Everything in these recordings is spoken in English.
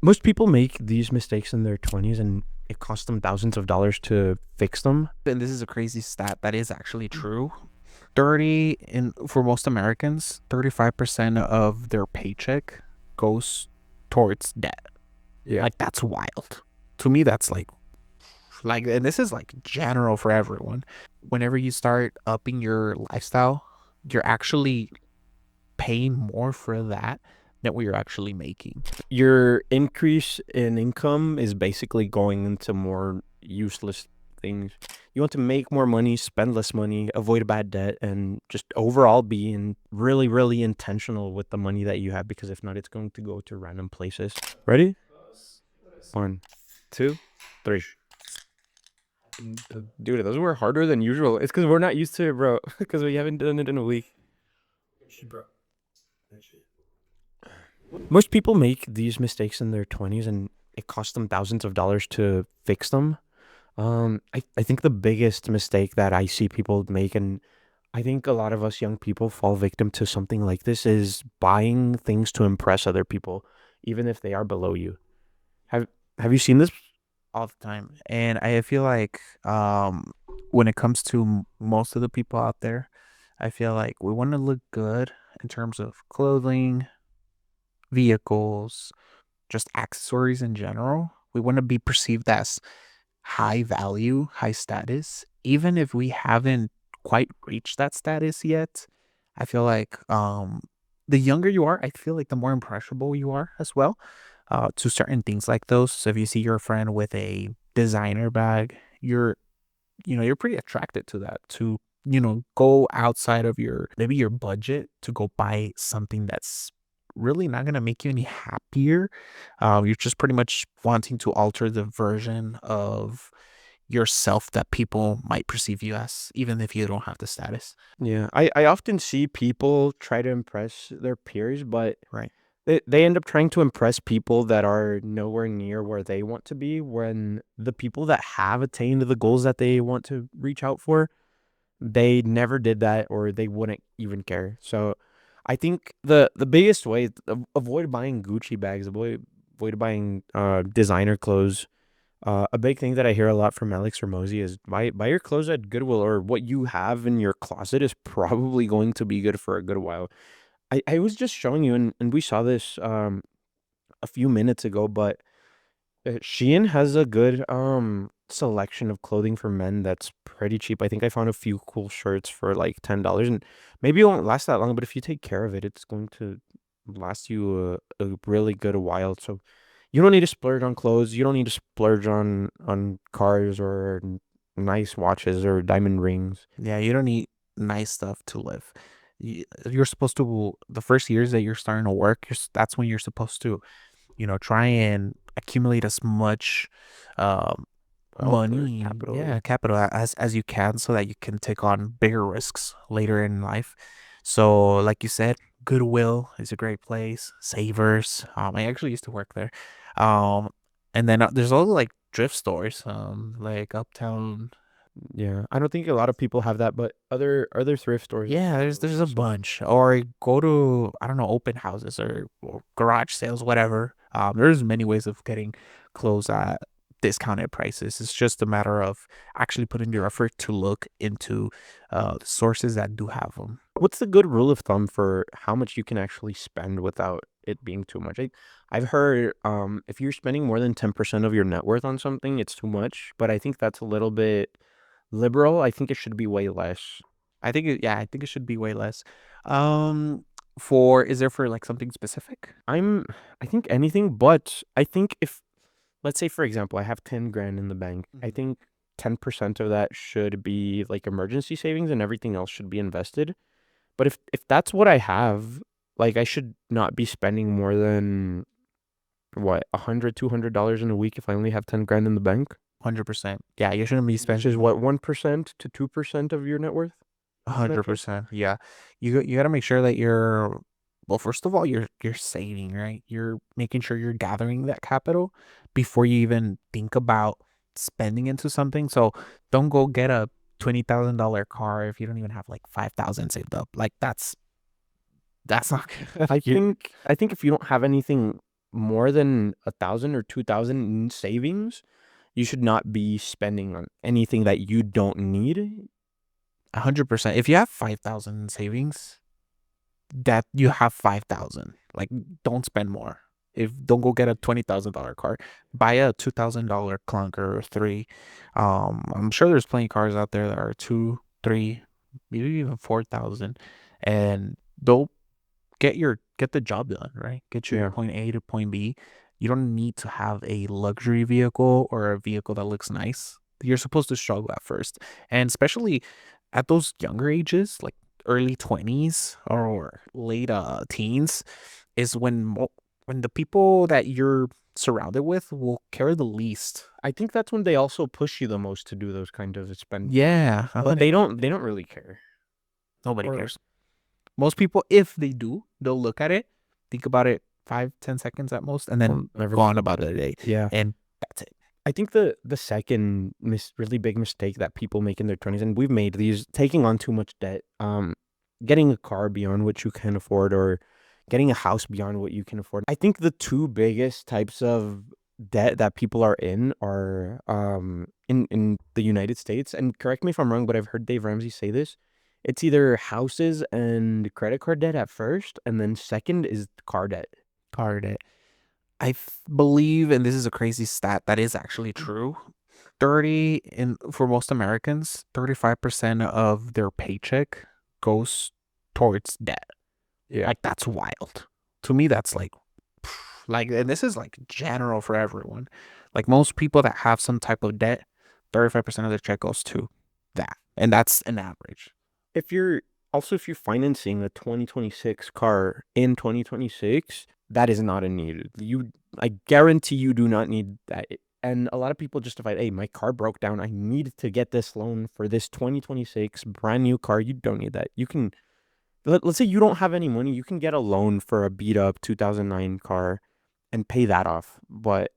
Most people make these mistakes in their 20s and it costs them thousands of dollars to fix them. And this is a crazy stat that is actually true. 30 in for most Americans, 35% of their paycheck goes towards debt. Yeah. Like that's wild. To me that's like and this is like general for everyone. Whenever you start upping your lifestyle, you're actually paying more for that than what you're actually making. Your increase in income is basically going into more useless things. You want to make more money, spend less money, avoid bad debt, and just overall being really, really intentional with the money that you have, because if not, it's going to go to random places. Ready? 1, 2, 3. Dude, those were harder than usual. It's because we're not used to it, bro. Because we haven't done it in a week. Most people make these mistakes in their 20s and it costs them thousands of dollars to fix them. I think the biggest mistake that I see people make, and I think a lot of us young people fall victim to something like this, is buying things to impress other people, even if they are below you. Have Have you seen this? All the time. And I feel like when it comes to most of the people out there, I feel like we want to look good in terms of clothing, vehicles, just accessories in general. We want to be perceived as high value, high status, even if we haven't quite reached that status yet. I feel like the younger you are, I feel like the more impressionable you are as well to certain things like those. So if you see your friend with a designer bag, you're pretty attracted to that, to go outside of your maybe your budget to go buy something that's really not going to make you any happier. You're just pretty much wanting to alter the version of yourself that people might perceive you as, even if you don't have the status. Yeah, I often see people try to impress their peers, but Right. they end up trying to impress people that are nowhere near where they want to be, when the people that have attained the goals that they want to reach out for, they never did that, or they wouldn't even care. So I think the biggest way, avoid buying Gucci bags, avoid buying designer clothes. A big thing that I hear a lot from Alex Ramosi is buy your clothes at Goodwill, or what you have in your closet is probably going to be good for a good while. I was just showing you, and we saw this a few minutes ago, but Shein has a good selection of clothing for men that's pretty cheap. I think I found a few cool shirts for like $10, and maybe it won't last that long, but if you take care of it, it's going to last you a really good while. So you don't need to splurge on clothes. You don't need to splurge on cars or nice watches or diamond rings. Yeah, you don't need nice stuff to live. You're supposed to, the first years that you're starting to work, that's when you're supposed to, try and accumulate as much um, Wealth or money, capital. yeah, capital as you can, so that you can take on bigger risks later in life. So, like you said, Goodwill is a great place. Savers. I actually used to work there. Um, and then there's also like thrift stores, like Uptown. Yeah, I don't think a lot of people have that, but other thrift stores. Yeah, there's a bunch. Or go to, I don't know, open houses or garage sales, whatever. There's many ways of getting clothes at discounted prices. It's just a matter of actually putting your effort to look into the sources that do have them. What's the good rule of thumb for how much you can actually spend without it being too much? I've heard if you're spending more than 10% of your net worth on something, it's too much, but I think that's a little bit liberal. I think it should be way less. I think it should be way less. Um, for is there for like something specific? I think anything, but I think if, let's say for example, I have 10 grand in the bank, I Mhm. think 10% of that should be like emergency savings and everything else should be invested. But if that's what I have, like I should not be spending more than what, $100, $200 in a week if I only have 10 grand in the bank, 100%. Yeah, you shouldn't be which is spending what, 1% to 2% of your net worth metric. 100%. Yeah. You got to make sure that you're, well, first of all, you're saving, right? You're making sure you're gathering that capital before you even think about spending into something. So don't go get a $20,000 car if you don't even have like 5,000 saved up. Like that's not good. I think if you don't have anything more than 1,000 or 2,000 in savings, you should not be spending on anything that you don't need. 100%. If you have 5,000 in savings, that you have 5,000. Like, don't spend more. If don't go get a $20,000 car, buy a $2,000 clunker or three. I'm sure there's plenty of cars out there that are two, three, maybe even 4,000, and they'll get the job done, right? Get you Yeah. point A to point B. You don't need to have a luxury vehicle or a vehicle that looks nice. You're supposed to struggle at first, and especially at those younger ages, like early 20s or late teens, is when the people that you're surrounded with will care the least. I think that's when they also push you the most to do those kind of spend. Yeah, But they don't really care. nobody Or cares. Most people, if they do, they'll look at it, think about it 5-10 seconds at most, and then never. go on about the day. Yeah. And that's it. I think the second really big mistake that people make in their 20s, and we've made these, taking on too much debt, getting a car beyond what you can afford, or getting a house beyond what you can afford. I think the two biggest types of debt that people are in are in the United States, and correct me if I'm wrong, but I've heard Dave Ramsey say this. It's either houses and credit card debt at first, and then second is car debt. Car debt. Believe, and this is a crazy stat that is actually true. 30 in for most Americans, 35% of their paycheck goes towards debt. Yeah. Like, that's wild. To me, that's like, and this is like general for everyone. Like, most people that have some type of debt, 35% of their check goes to that. And that's an average. If you're financing a 2026 car in 2026, that is not a need. I guarantee you do not need that. And a lot of people justify, hey, my car broke down. I need to get this loan for this 2026 brand new car. You don't need that. You can, let's say you don't have any money. You can get a loan for a beat up 2009 car and pay that off. But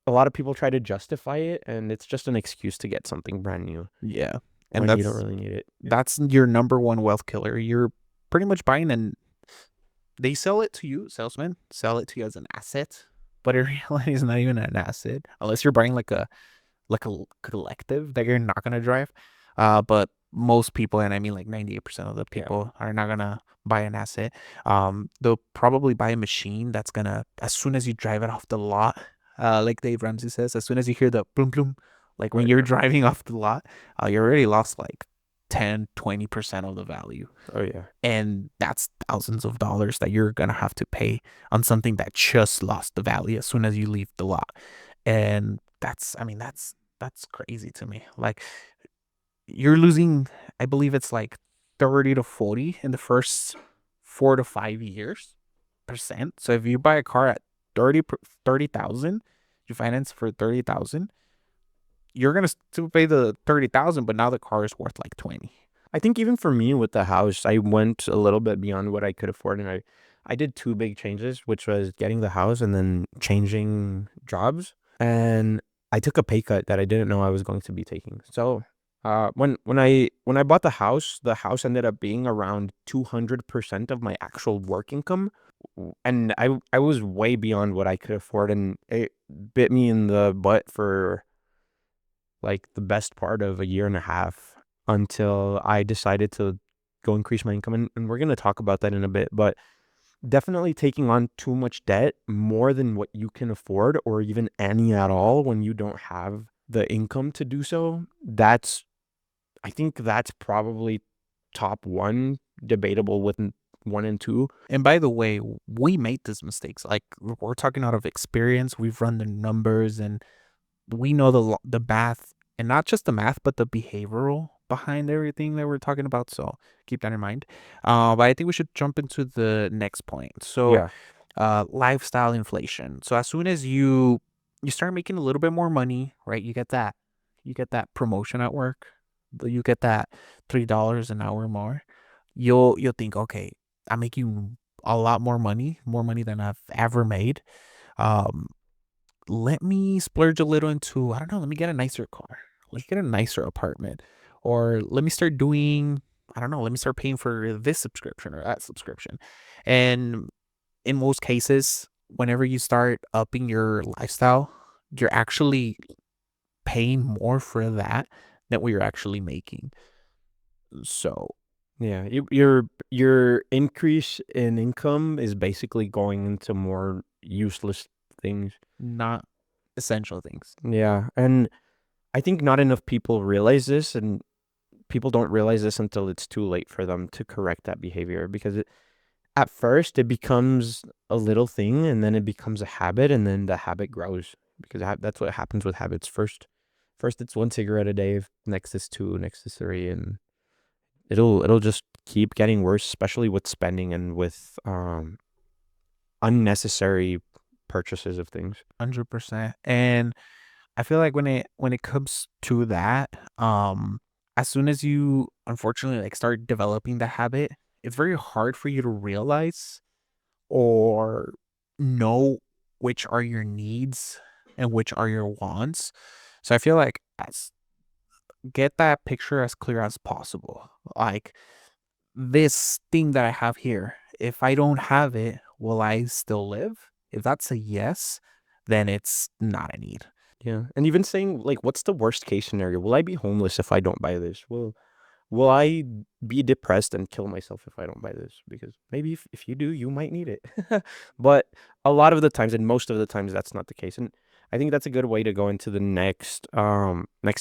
a lot of people try to justify it, and it's just an excuse to get something brand new Yeah. And when you don't really need it. that's your number one wealth killer. You're pretty much buying, and they sell it to you, salesmen sell it to you as an asset, but in reality it's not even an asset unless you're buying like a collective that you're not gonna drive. But most people, and I mean like 98% of the Yeah. people, are not gonna buy an asset. They'll probably buy a machine that's gonna, as soon as you drive it off the lot, like Dave Ramsey says, as soon as you hear the boom boom, like when Right. you're driving off the lot, you already lost like 10-20% of the value. Oh, yeah. And that's thousands of dollars that you're gonna have to pay on something that just lost the value as soon as you leave the lot. And I mean, that's crazy to me. Like, you're losing, I believe it's like 30 to 40 in the first 4 to 5 years percent. So if you buy a car at 30,000, you finance for 30,000, you're gonna still pay the 30,000, but now the car is worth like 20. I think even for me with the house, I went a little bit beyond what I could afford, and I did two big changes, which was getting the house and then changing jobs. And I took a pay cut that I didn't know I was going to be taking. So, when I bought the house ended up being around 200% of my actual work income, and I was way beyond what I could afford, and it bit me in the butt for like the best part of a year and a half until I decided to go increase my income. And we're going to talk about that in a bit, but definitely taking on too much debt, more than what you can afford, or even any at all, when you don't have the income to do so. I think that's probably top one, debatable with one and two. And by the way, we made these mistakes. Like, we're talking out of experience. We've run the numbers, and we know the math, and not just the math, but the behavioral behind everything that we're talking about. So keep that in mind. But I think we should jump into the next point. So, Yeah. lifestyle inflation. So as soon as you start making a little bit more money, right? You get that promotion at work. You get that $3 an hour more. You'll think, okay, I'm making a lot more money than I've ever made. Um, Let me splurge a little into, I don't know, let me get a nicer car. Let's get a nicer apartment. Or let me start doing, I don't know, let me start paying for this subscription or that subscription. And in most cases, whenever you start upping your lifestyle, you're actually paying more for that than what you're actually making. So, Yeah, your increase in income is basically going into more useless things. not essential things. Yeah, and I think not enough people realize this, and people don't realize this until it's too late for them to correct that behavior because at first it becomes a little thing and then it becomes a habit and then the habit grows because that's what happens with habits. First it's one cigarette a day, next is two, next is three, and it'll just keep getting worse, especially with spending and with unnecessary purchases of things. 100%. And I feel like when it comes to that, as soon as you unfortunately like start developing the habit, it's very hard for you to realize or know which are your needs and which are your wants. So I feel like as get that picture as clear as possible. Like this thing that I have here, if I don't have it, will I still live? If that's a yes, then it's not a need. Yeah, and even saying like, what's the worst case scenario? Will I be homeless if I don't buy this? Will I be depressed and kill myself if I don't buy this? Because maybe if you do, you might need it. But a lot of the times, and most of the times, that's not the case. And I think that's a good way to go into the next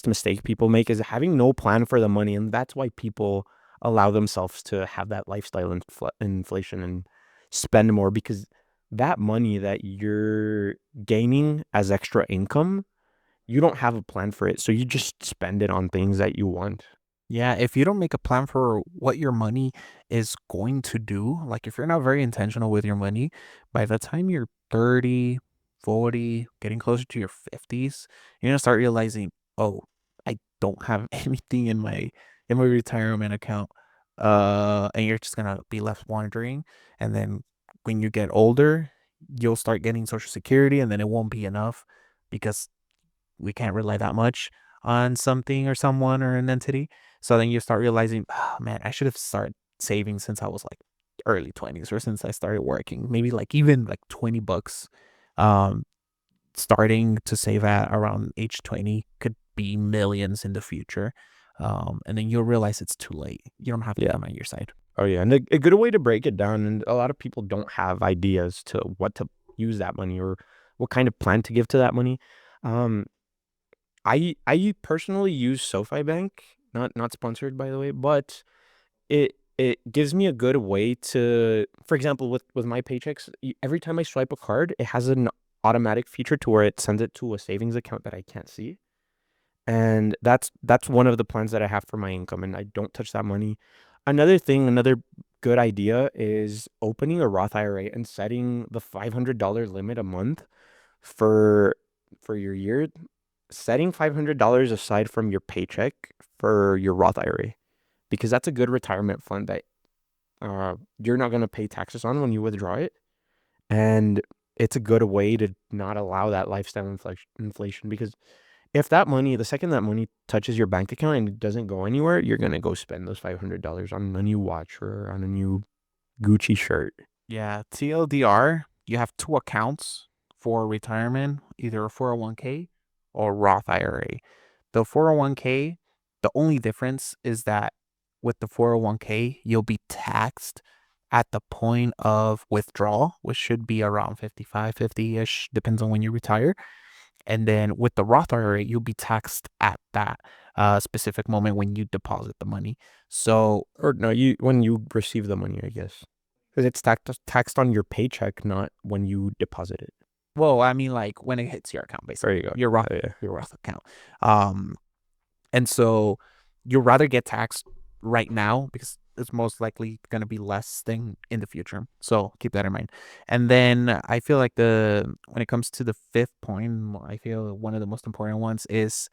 mistake people make is having no plan for the money, and that's why people allow themselves to have that lifestyle inflation and spend more because that money that you're gaining as extra income, you don't have a plan for it, so you just spend it on things that you want. Yeah, if you don't make a plan for what your money is going to do, like if you're not very intentional with your money, by the time you're 30, 40, getting closer to your 50s, you're gonna start realizing, oh, I don't have anything in my retirement account. And you're just gonna be left wondering. And then when you get older, you'll start getting social security and then it won't be enough because we can't rely that much on something or someone or an entity. So then you start realizing, oh man, I should have started saving since I was like early 20s or since I started working. Maybe like even like $20. Um, Starting to save at around age 20 could be millions in the future. And then you'll realize it's too late. You don't have Yeah. income on your side. Oh yeah, and a good way to break it down, and a lot of people don't have ideas to what to use that money or what kind of plan to give to that money. Um, I personally use SoFi Bank, not sponsored by the way, but it gives me a good way to, for example, with my paychecks, every time I swipe a card, it has an automatic feature to where it sends it to a savings account that I can't see. And that's one of the plans that I have for my income, and I don't touch that money. Another thing, another good idea is opening a Roth IRA and setting the $500 limit a month for your year. Setting $500 aside from your paycheck for your Roth IRA because that's a good retirement fund that you're not going to pay taxes on when you withdraw it, and it's a good way to not allow that lifestyle inflation because if that money, the second that money touches your bank account and it doesn't go anywhere, you're gonna go spend those $500 on a new watch or on a new Gucci shirt. Yeah, TLDR, you have two accounts for retirement, either a 401k or Roth IRA. The 401k, the only difference is that with the 401k, you'll be taxed at the point of withdrawal, which should be around 55, 50-ish, depends on when you retire. And then with the Roth IRA, you'll be taxed at that specific moment when you deposit the money. So, Or no, you when you receive the money, I guess, because it's taxed on your paycheck, not when you deposit it. well, I mean, like when it hits your account, There basically, you go. your Roth, Yeah, yeah. your Roth account. Um, And so you'd rather get taxed right now because it's most likely going to be less thing in the future. So keep that in mind. And then I feel like when it comes to the fifth point, I feel one of the most important ones is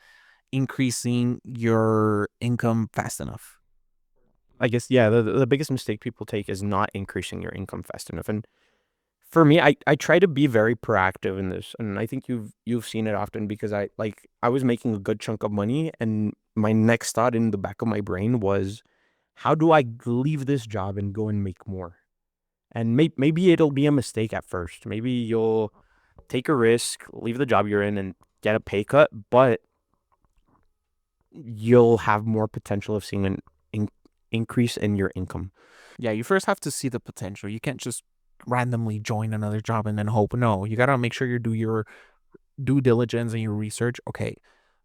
increasing your income fast enough. I guess yeah. The biggest mistake people take is not increasing your income fast enough, and for me, I try to be very proactive in this, and I think you've seen it often because I was making a good chunk of money, and my next thought in the back of my brain was, how do I leave this job and go and make more? And maybe it'll be a mistake at first. Maybe you'll take a risk, leave the job you're in, and get a pay cut, but you'll have more potential of seeing an increase in your income. Yeah, you first have to see the potential. You can't just randomly join another job and then hope. No, you gotta make sure you do your due diligence and your research. Okay,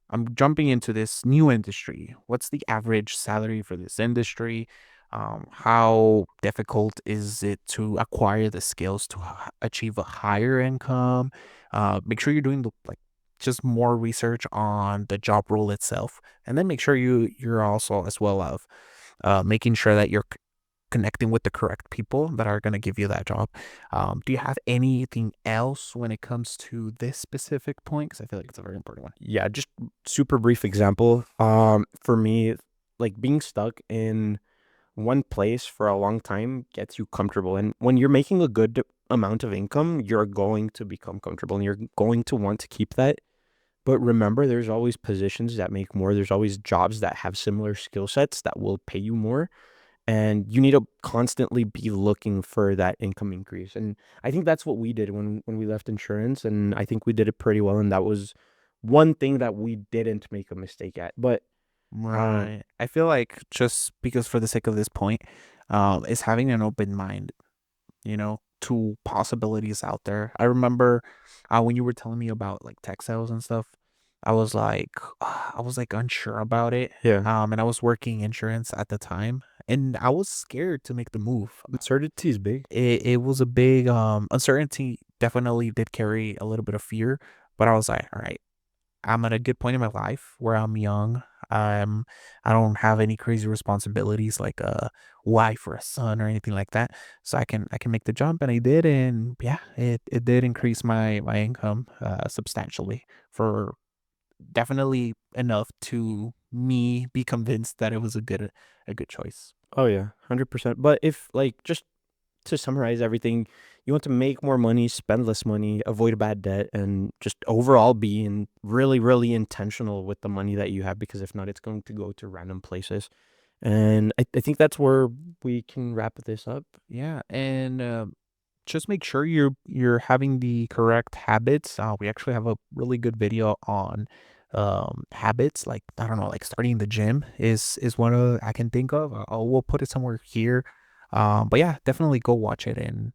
I'm jumping into this new industry. What's the average salary for this industry? How difficult is it to acquire the skills to achieve a higher income? Make sure you're doing the like just more research on the job role itself, and then make sure you're also as well of making sure that you're connecting with the correct people that are going to give you that job. Do you have anything else when it comes to this specific point? Because I feel like it's a very important one. Yeah, just super brief example. For me, like being stuck in one place for a long time gets you comfortable. And when you're making a good amount of income, you're going to become comfortable and you're going to want to keep that. But remember, there's always positions that make more. There's always jobs that have similar skill sets that will pay you more. And you need to constantly be looking for that income increase. And I think that's what we did when we left insurance. And I think we did it pretty well. And that was one thing that we didn't make a mistake at. But um, Right. I feel like just because for the sake of this point, is having an open mind, to possibilities out there. I remember when you were telling me about like tech sales and stuff, I was like, I was like unsure about it. yeah, And I was working insurance at the time, and I was scared to make the move. uncertainty is big. It was a big uncertainty. Definitely did carry a little bit of fear, but I was like, all right, I'm at a good point in my life where I'm young. I don't have any crazy responsibilities like a wife or a son or anything like that. So I can make the jump, and I did, and yeah, it did increase my income substantially for definitely enough to me be convinced that it was a good choice. Oh, yeah, 100%. But if, like, just to summarize everything, you want to make more money, spend less money, avoid bad debt, and just overall being really, really intentional with the money that you have, because if not, it's going to go to random places. And I think that's where we can wrap this up. Yeah, and just make sure you're having the correct habits. We actually have a really good video on habits. Like I don't know, like starting the gym is one of I can think of. We'll put it somewhere here. But yeah, definitely go watch it and